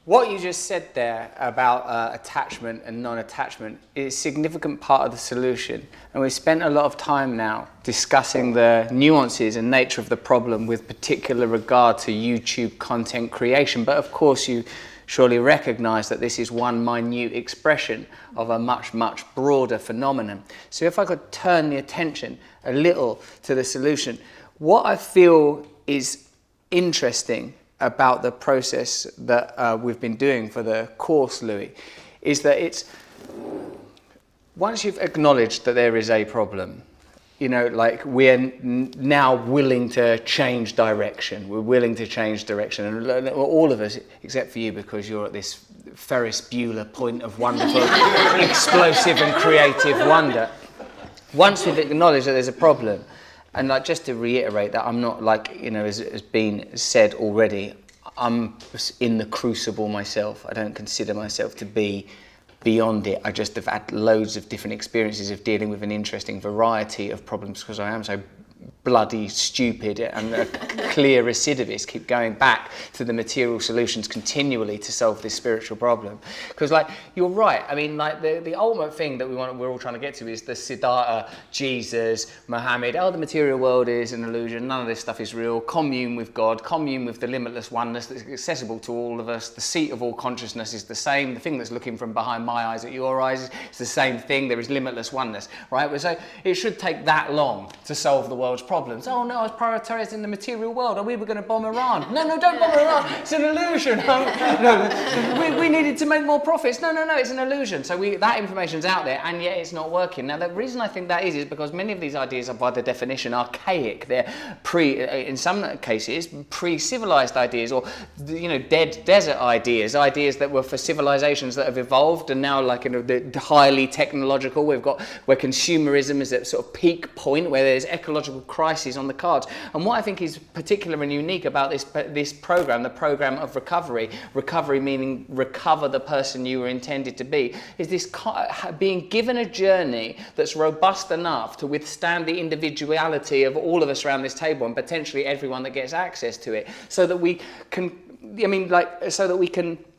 what you just said there about attachment and non-attachment is a significant part of the solution. And we've spent a lot of time now discussing the nuances and nature of the problem with particular regard to YouTube content creation. But of course, you surely recognize that this is one minute expression of a much, much broader phenomenon. So if I could turn the attention a little to the solution, what I feel is interesting about the process that we've been doing for the course, Louis, is that it's once you've acknowledged that there is a problem, you know, like we're now willing to change direction. We're willing to change direction, and all of us, except for you, because you're at this Ferris Bueller point of wonderful, explosive and creative wonder. Once we've acknowledged that there's a problem, and like just to reiterate that I'm not like, you know, as has been said already, I'm in the crucible myself. I don't consider myself to be beyond it. I just have had loads of different experiences of dealing with an interesting variety of problems because I am so bloody stupid and a clear recidivist, keep going back to the material solutions continually to solve this spiritual problem. Because like, you're right, I mean, like the ultimate thing that we're all trying to get to is the Siddhartha, Jesus, Muhammad, the material world is an illusion, none of this stuff is real, commune with God, commune with the limitless oneness that's accessible to all of us, the seat of all consciousness is the same, the thing that's looking from behind my eyes at your eyes is the same thing, there is limitless oneness, right? So it should take that long to solve the world's problems. Oh no, I was prioritising the material world. We were going to bomb Iran. No, don't bomb Iran. It's an illusion. No, we needed to make more profits. No, it's an illusion. So that information's out there, and yet it's not working. Now, the reason I think that is because many of these ideas are, by their definition, archaic. They're in some cases, pre-civilized ideas, or dead desert ideas that were for civilizations that have evolved and now, like, the highly technological. where consumerism is at sort of peak point, where there's ecological crises on the cards. And what I think is particular and unique about this program, the program of recovery meaning recover the person you were intended to be, is this being given a journey that's robust enough to withstand the individuality of all of us around this table and potentially everyone that gets access to it, so that we can,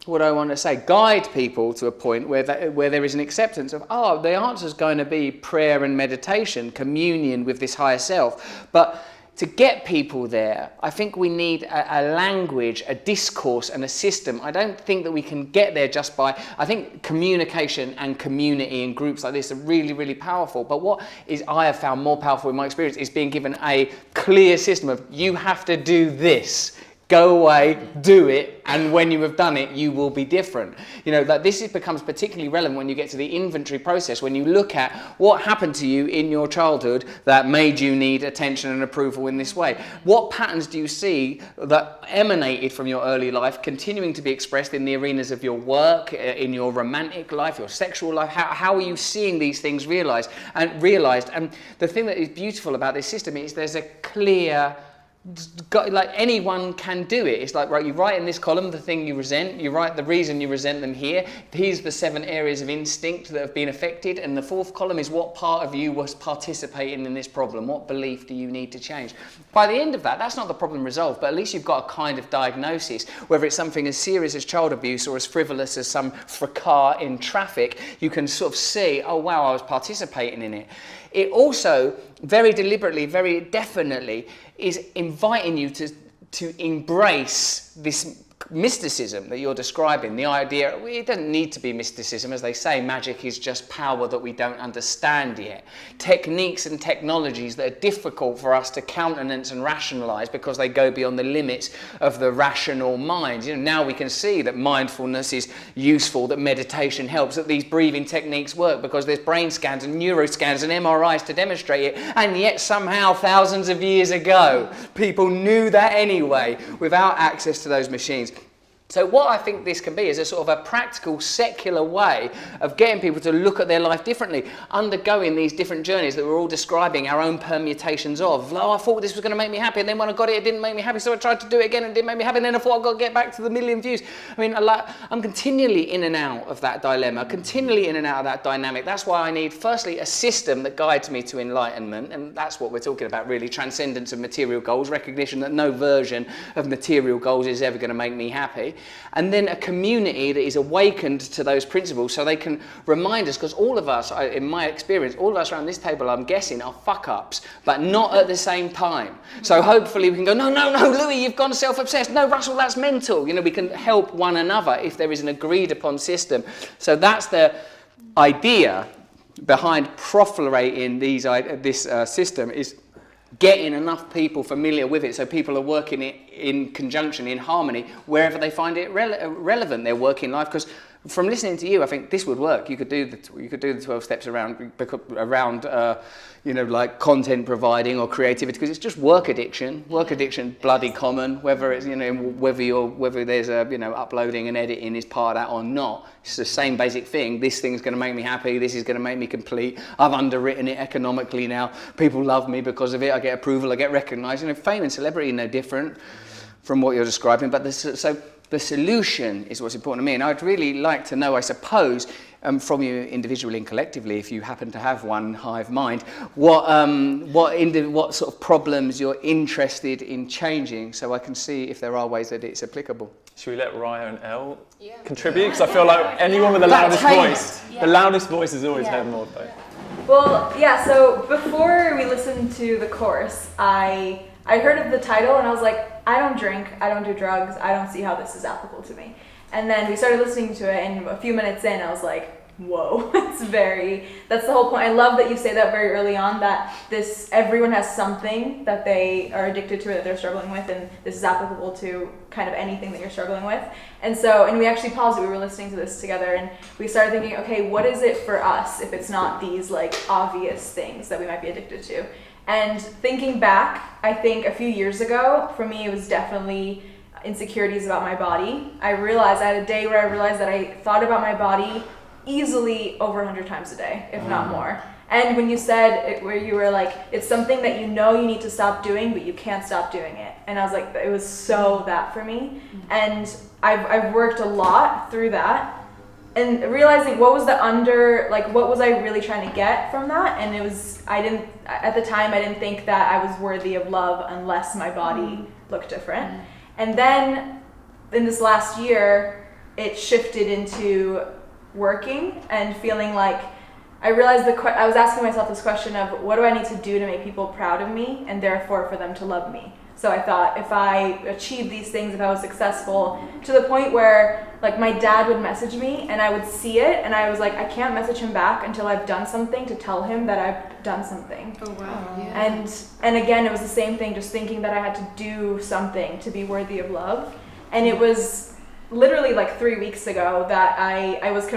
what I want to say, guide people to a point where there is an acceptance of, the answer is going to be prayer and meditation, communion with this higher self. But to get people there, I think we need a language, a discourse, and a system. I don't think that we can get there just by, I think communication and community in groups like this are really, really powerful. But what I have found more powerful in my experience is being given a clear system of, you have to do this. Go away, do it, and when you have done it, you will be different. This becomes particularly relevant when you get to the inventory process, when you look at what happened to you in your childhood that made you need attention and approval in this way. What patterns do you see that emanated from your early life, continuing to be expressed in the arenas of your work, in your romantic life, your sexual life? How are you seeing these things realized? And the thing that is beautiful about this system is there's a clear, like, anyone can do it. It's like, right, you write in this column the thing you resent, you write the reason you resent them here, here's the 7 areas of instinct that have been affected, and the 4th column is what part of you was participating in this problem, what belief do you need to change. By the end of that, that's not the problem resolved, but at least you've got a kind of diagnosis. Whether it's something as serious as child abuse or as frivolous as some fracas in traffic, you can sort of see, oh wow, I was participating in it. It also, very deliberately, very definitely, is inviting you to embrace this mysticism that you're describing, the idea, it doesn't need to be mysticism, as they say, magic is just power that we don't understand yet. Techniques and technologies that are difficult for us to countenance and rationalize because they go beyond the limits of the rational mind. You know, now we can see that mindfulness is useful, that meditation helps, that these breathing techniques work because there's brain scans and neuroscans and MRIs to demonstrate it, and yet somehow thousands of years ago people knew that anyway without access to those machines. So what I think this can be is a sort of a practical, secular way of getting people to look at their life differently, undergoing these different journeys that we're all describing our own permutations of. Oh, I thought this was going to make me happy, and then when I got it, it didn't make me happy, so I tried to do it again and it didn't make me happy, and then I thought I've got to get back to the million views. I mean, I'm continually in and out of that dilemma, continually in and out of that dynamic. That's why I need, firstly, a system that guides me to enlightenment, and that's what we're talking about, really, transcendence of material goals, recognition that no version of material goals is ever going to make me happy. And then a community that is awakened to those principles so they can remind us, because all of us, in my experience, all of us around this table, I'm guessing, are fuck-ups, but not at the same time. So hopefully we can go, no, Louis, you've gone self-obsessed. No, Russell, that's mental. You know, we can help one another if there is an agreed-upon system. So that's the idea behind proliferating this system, is getting enough people familiar with it so people are working it in conjunction, in harmony, wherever they find it relevant, their working life. Because from listening to you, I think this would work. You could do the 12 steps around you know, like content providing or creativity, because it's just work addiction. Work addiction, bloody common. Whether it's, you know, whether there's a, you know, uploading and editing is part of that or not. It's the same basic thing. This thing's going to make me happy. This is going to make me complete. I've underwritten it economically now. People love me because of it. I get approval. I get recognised. You know, fame and celebrity are no different from what you're describing. But the solution is what's important to me. And I'd really like to know, I suppose, from you individually and collectively, if you happen to have one hive mind, what sort of problems you're interested in changing, so I can see if there are ways that it's applicable. Should we let Raya and Elle contribute? Because I feel like anyone with the loudest voice, the loudest voice is always heard more though. Well, yeah, so before we listened to the course, I heard of the title and I was like, I don't drink, I don't do drugs, I don't see how this is applicable to me. And then we started listening to it, and a few minutes in, I was like, whoa, that's the whole point. I love that you say that very early on, that everyone has something that they are addicted to or that they're struggling with, and this is applicable to kind of anything that you're struggling with. And we actually paused it, we were listening to this together, and we started thinking, okay, what is it for us if it's not these like obvious things that we might be addicted to? And thinking back, I think a few years ago, for me, it was definitely insecurities about my body. I had a day where I realized that I thought about my body easily over 100 times a day, if not more. And when you said it, where you were like, it's something that you know you need to stop doing, but you can't stop doing it. And I was like, it was so that for me. And I've worked a lot through that, and realizing what was I really trying to get from that. And at the time, I didn't think that I was worthy of love unless my body looked different. And then in this last year, it shifted into working and feeling like I realized I was asking myself this question of, what do I need to do to make people proud of me and therefore for them to love me? So I thought, if I achieved these things, if I was successful, to the point where like my dad would message me and I would see it and I was like, I can't message him back until I've done something to tell him that I've done something. Oh wow. Yeah. And again, it was the same thing, just thinking that I had to do something to be worthy of love. And it was literally like 3 weeks ago that I was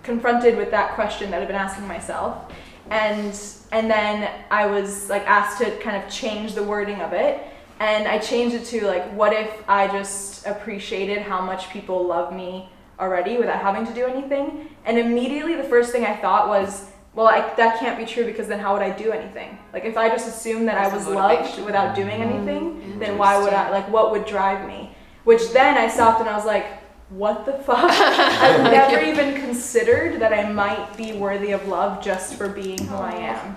confronted with that question that I've been asking myself. And then I was like asked to kind of change the wording of it. And I changed it to like, what if I just appreciated how much people love me already without having to do anything? And immediately the first thing I thought was, well, that can't be true, because then how would I do anything? Like if I just assumed that I was loved without doing anything, then why would what would drive me? Which then I stopped and I was like, what the fuck? I've never even considered that I might be worthy of love just for being who I am.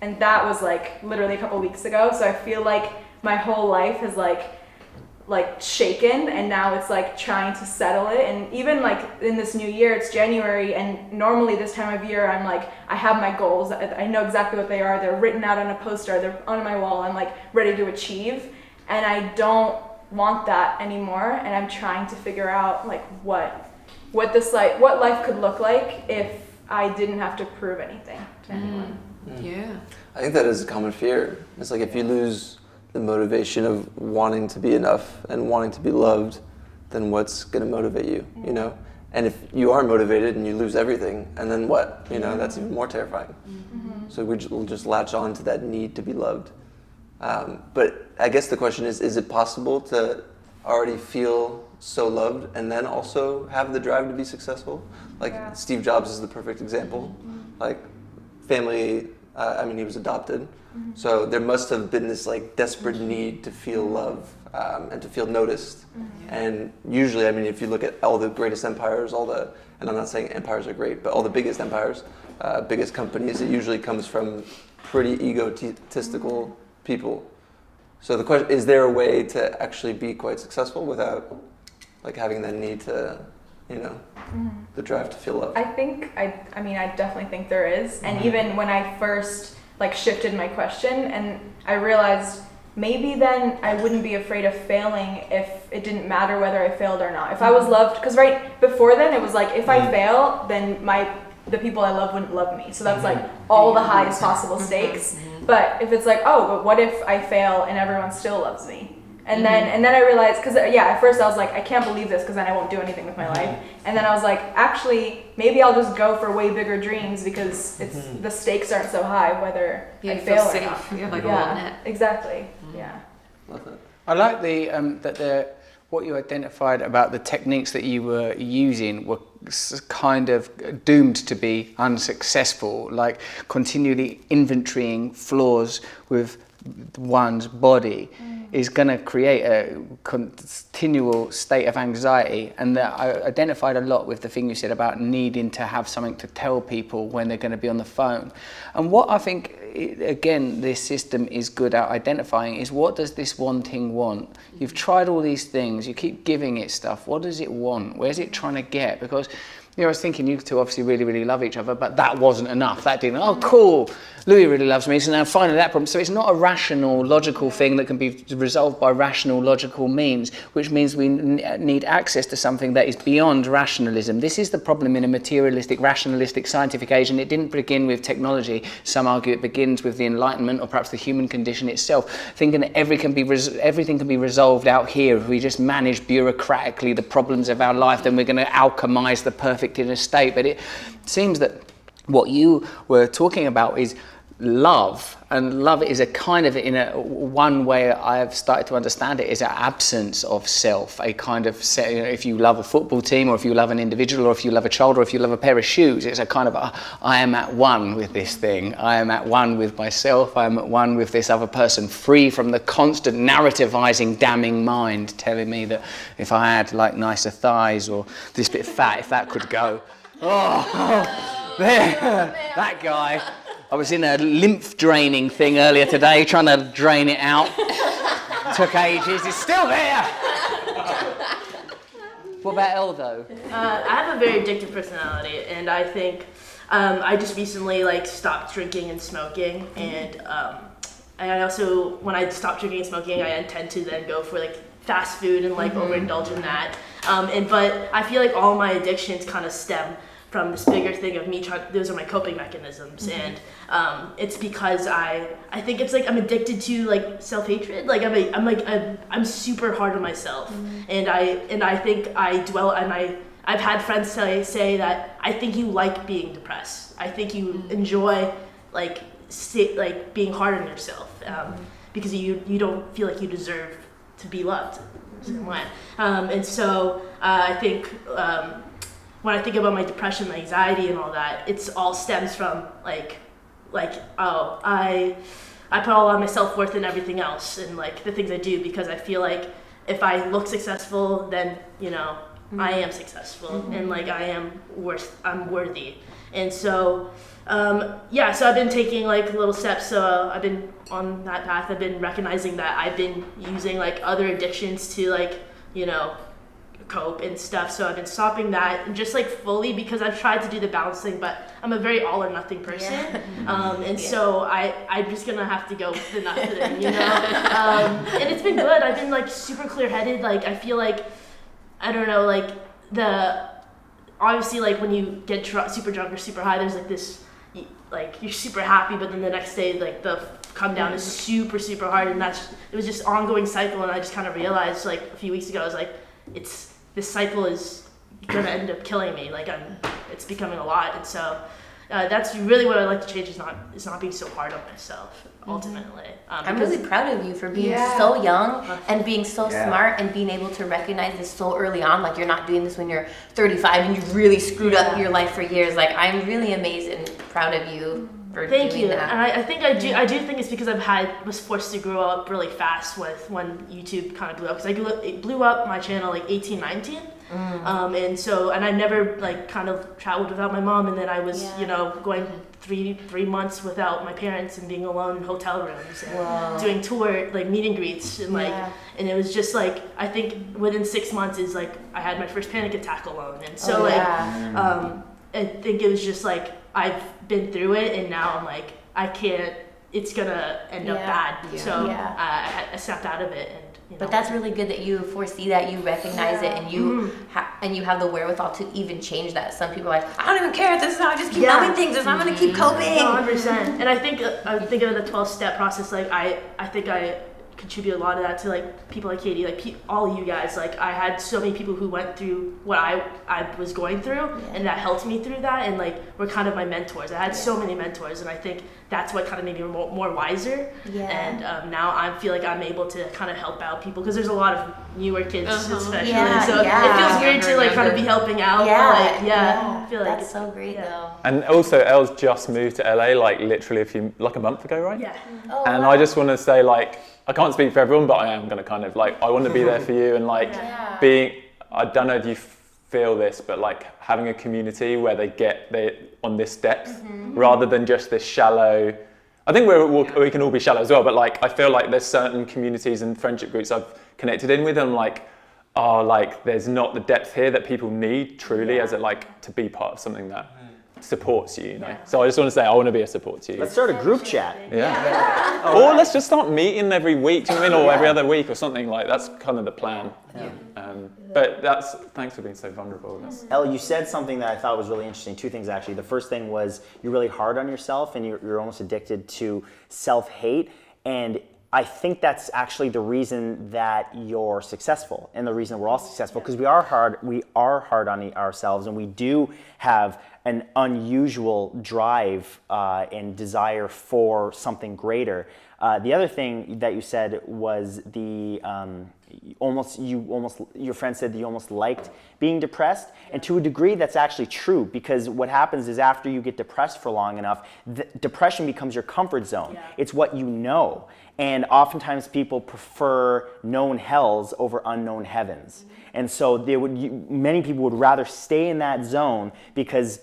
And that was like literally a couple weeks ago. So I feel like my whole life has like shaken, and now it's like trying to settle it. And even like in this new year, it's January, and normally this time of year I'm like, I have my goals, I know exactly what they are, they're written out on a poster, they're on my wall, I'm like ready to achieve. And I don't want that anymore, and I'm trying to figure out like what life could look like if I didn't have to prove anything to anyone. Yeah. I think that is a common fear. It's like if you lose the motivation of wanting to be enough and wanting to be loved, then what's going to motivate you, you know? And if you are motivated and you lose everything, and then what? You know, that's even more terrifying. So we'll just latch on to that need to be loved. But I guess the question is it possible to already feel so loved and then also have the drive to be successful? Like Steve Jobs is the perfect example. Like family, I mean, he was adopted. So there must have been this like desperate need to feel love and to feel noticed. And usually, I mean, if you look at all the greatest empires, and I'm not saying empires are great, but all the biggest empires, biggest companies, it usually comes from pretty egotistical people. So the question, is there a way to actually be quite successful without like having that need to, you know, the drive to feel love? I think, I definitely think there is. And even when I first like shifted my question and I realized maybe then I wouldn't be afraid of failing if it didn't matter whether I failed or not. If I was loved, because right before then it was like, if I fail, then the people I love wouldn't love me. So that's like all the highest possible stakes. But if it's like, oh, but what if I fail and everyone still loves me? And then I realized, because at first I was like, I can't believe this because then I won't do anything with my life. And then I was like, actually, maybe I'll just go for way bigger dreams because it's the stakes aren't so high whether I fail or not. Yeah, like a little net. Exactly. Yeah. Love that. I like what you identified about the techniques that you were using were kind of doomed to be unsuccessful, like continually inventorying flaws with one's body is going to create a continual state of anxiety. And that I identified a lot with the thing you said about needing to have something to tell people when they're going to be on the phone. And what I think, again, this system is good at identifying is, what does this wanting want? You've tried all these things, you keep giving it stuff. What does it want? Where's it trying to get? Because, you know, I was thinking you two obviously really, really love each other, but that wasn't enough. That didn't, oh, cool, Louis really loves me, so now finally that problem. So it's not a rational, logical thing that can be resolved by rational, logical means, which means we need access to something that is beyond rationalism. This is the problem in a materialistic, rationalistic, scientific age, and it didn't begin with technology. Some argue it begins with the Enlightenment, or perhaps the human condition itself, thinking that everything can be resolved out here. If we just manage bureaucratically the problems of our life, then we're going to alchemize the perfect inner state. But it seems that what you were talking about is love, and love is a kind of, in a one way I've started to understand it, is an absence of self, a kind of, you know, if you love a football team, or if you love an individual, or if you love a child, or if you love a pair of shoes, it's a kind of I am at one with this thing, I am at one with myself, I am at one with this other person, free from the constant narrativizing, damning mind telling me that if I had like nicer thighs or this bit fat, if that could go, that guy. I was in a lymph draining thing earlier today, trying to drain it out. Took ages, it's still there! What about Elle though? I have a very addictive personality, and I think I just recently stopped drinking and smoking, and I also, when I stop drinking and smoking, I intend to then go for fast food and overindulge in that. But I feel like all my addictions kind of stem from this bigger thing of me those are my coping mechanisms, and it's because I think it's I'm addicted to self-hatred. I'm super hard on myself, and I think I dwell, and I've had friends say that I think you like being depressed. I think you enjoy being hard on yourself because you don't feel like you deserve to be loved. And so I think when I think about my depression, my anxiety, and all that, it's all stems from I put all of my self-worth in everything else and the things I do, because I feel like if I look successful, then I am successful, and I'm worthy. And so so I've been taking little steps. So I've been on that path. I've been recognizing that I've been using other addictions to cope and stuff. So I've been stopping that and just like fully, because I've tried to do the balance thing, but I'm a very all or nothing person. And so I'm just gonna have to go with the nothing, you know? And it's been good. I've been like super clear headed. Like I feel like, I don't know, like obviously like when you get super drunk or super high, there's like this, like you're super happy, but then the next day like the come down is super, super hard. And it was just ongoing cycle. And I just kind of realized like a few weeks ago, I was like, this cycle is gonna end up killing me. Like it's becoming a lot. And so that's really what I'd like to change, is not being so hard on myself ultimately. I'm really proud of you for being so young and being so smart and being able to recognize this so early on. Like you're not doing this when you're 35 and you've really screwed up your life for years. Like I'm really amazed and proud of you for doing that. And I think I do think it's because was forced to grow up really fast when YouTube kind of blew up. Because it blew up my channel like 18, 19. And I never like kind of traveled without my mom, and then I was going 3 months without my parents and being alone in hotel rooms and doing tour like meet and greets and and it was just like I think within 6 months is like I had my first panic attack alone, and so I think it was just like I've been through it, and now I'm like I can't. It's gonna end up bad. So I snapped out of it. But that's really good that you foresee that, you recognize it, and you have the wherewithal to even change that. Some people are like, I don't even care. This is how I just keep knowing things. I'm going to keep coping. 100%. And I think I'm thinking of the 12-step process. Like I think I contribute a lot of that to like people like Katie, like all of you guys. Like I had so many people who went through what I was going through, and that helped me through that, and like were kind of my mentors. I had so many mentors, and I think that's what kind of made me more wiser. And now I feel like I'm able to kind of help out people, because there's a lot of newer kids especially. So it feels great to like kind of be helping out. I feel like that's so great though. And also, Elle's just moved to LA like literally a month ago, right? And I just want to say, like, I can't speak for everyone, but I am going to kind of like, I want to be there for you, and like I don't know if you feel this, but like having a community where they on this depth rather than just this shallow. I think we can all be shallow as well, but like I feel like there's certain communities and friendship groups I've connected in with, and like, like there's not the depth here that people need truly as to be part of something that supports you, know. So I just want to say I want to be a support to you. Let's start a group chat. Or let's just start meeting every week, do you know what I mean? Or every other week or something. Like that's kind of the plan. But thanks for being so vulnerable. Elle, you said something that I thought was really interesting. Two things actually. The first thing was you're really hard on yourself, and you're almost addicted to self-hate, and I think that's actually the reason that you're successful, and the reason we're all successful, because we are hard on ourselves, and we do have an unusual drive and desire for something greater. The other thing that you said was your friend said that you almost liked being depressed, and to a degree that's actually true, because what happens is after you get depressed for long enough, depression becomes your comfort zone. It's what you know. And oftentimes people prefer known hells over unknown heavens. And so many people would rather stay in that zone because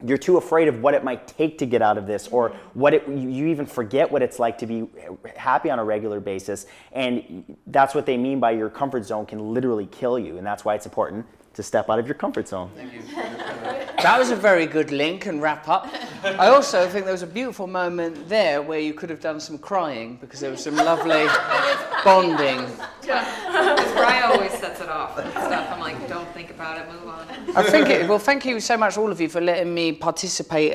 you're too afraid of what it might take to get out of this, or you even forget what it's like to be happy on a regular basis. And that's what they mean by your comfort zone can literally kill you. And that's why it's important to step out of your comfort zone. Thank you. That was a very good link and wrap up. I also think there was a beautiful moment there where you could have done some crying, because there was some lovely bonding. Because Raya always sets it off and stuff. I'm like, don't think about it, move on. Well, thank you so much, all of you, for letting me participate,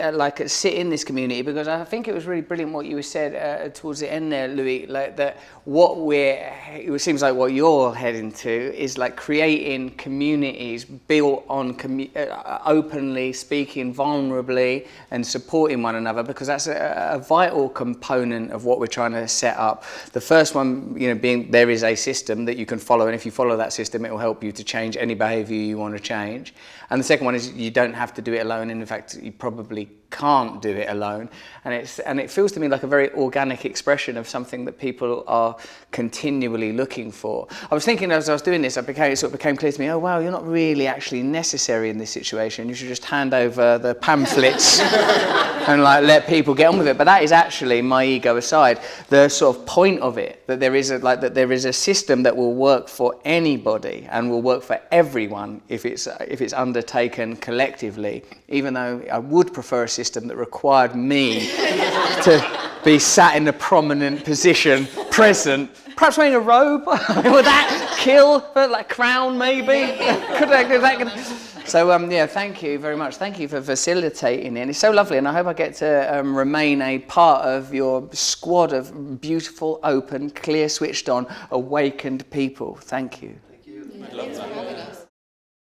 sit in this community, because I think it was really brilliant what you said towards the end there, Louis, like that it seems like what you're heading to is like creating communities built on openly speaking vulnerably and supporting one another, because that's a vital component of what we're trying to set up. The first one, being there is a system that you can follow, and if you follow that system, it will help you to change any behavior you want to change. And the second one is you don't have to do it alone, and in fact, you probably can't do it alone, and it feels to me like a very organic expression of something that people are continually looking for. I was thinking as I was doing this, it sort of became clear to me, oh wow, you're not really actually necessary in this situation. You should just hand over the pamphlets and like let people get on with it. But that is actually, my ego aside, the sort of point of it, that there is a system that will work for anybody and will work for everyone if it's undertaken collectively, even though I would prefer a system that required me to be sat in a prominent position, present, perhaps wearing a robe. Would that kill? Like crown, maybe? So yeah, thank you very much. Thank you for facilitating it. And it's so lovely, and I hope I get to remain a part of your squad of beautiful, open, clear, switched on, awakened people. Thank you.